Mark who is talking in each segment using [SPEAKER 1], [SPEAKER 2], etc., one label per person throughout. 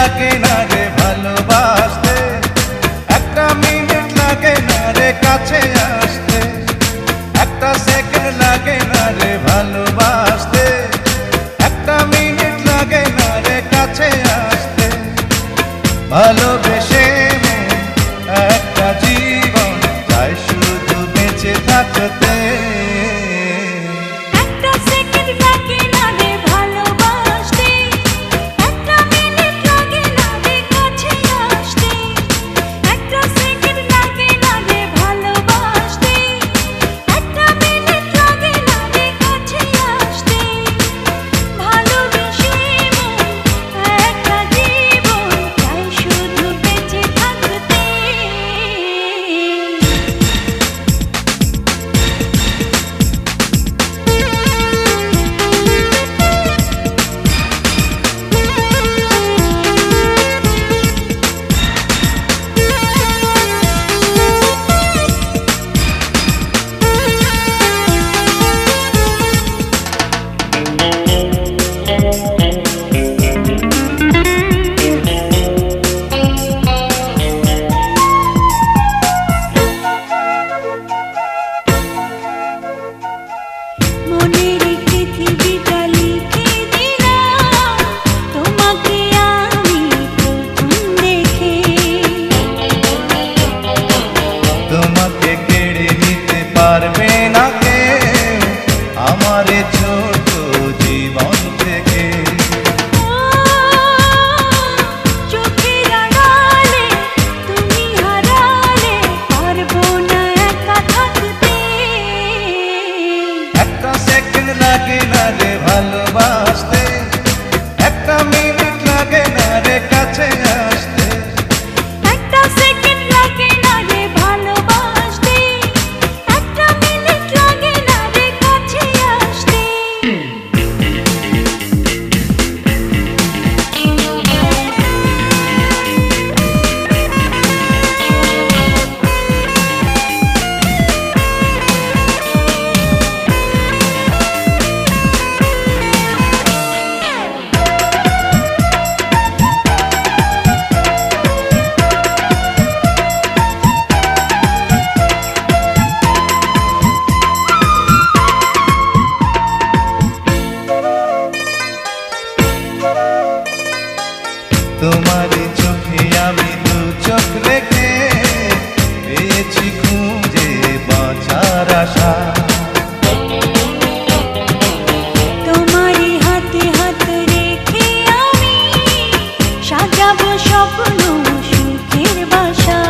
[SPEAKER 1] লাগে না রে ভালোবাসতে, একটা মিনিট লাগে না রে কাছে আসতে, একটা সেকেন্ড লাগে না রে ভালোবাসতে, একটা মিনিট লাগে না রে কাছে আসতে। ভালোবেসে একটা জীবন চাই শুধু বেঁচে থাকতে। লাগে না রে ভালোবাসতে, একটা মিনিট লাগে না রে কাছে আসতে,
[SPEAKER 2] একটা সেকেন্ড লাগে না রে ভালোবাসতে, একটা মিনিট লাগে না রে কাছে আসতে।
[SPEAKER 1] তোমারই চোখে আমি দু চোখ রেখে পেয়েছি খুঁজে বাঁচার আশা।
[SPEAKER 2] তোমারই হাতে হাত রেখে আমি সাজাবো স্বপ্ন সুখের বাসা।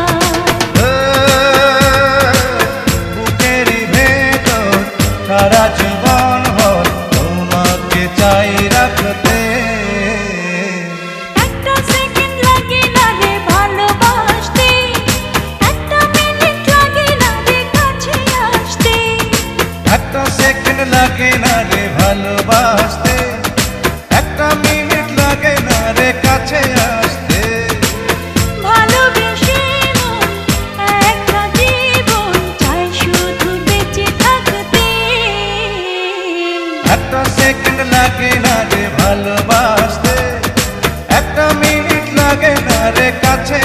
[SPEAKER 1] বুকেরই ভেতর সারা জীবন ভর তোমাকে চাই রাখতে। লাগে না রে ভালোবাসতে, একটা মিনিট লাগে না রে কাছে আসতে।
[SPEAKER 2] ভালোবেসে একটা জীবন চাই শুধু বেঁচে থাকতে।
[SPEAKER 1] একটা সেকেন্ড লাগে না রে ভালোবাসতে, একটা মিনিট লাগে না রে কাছে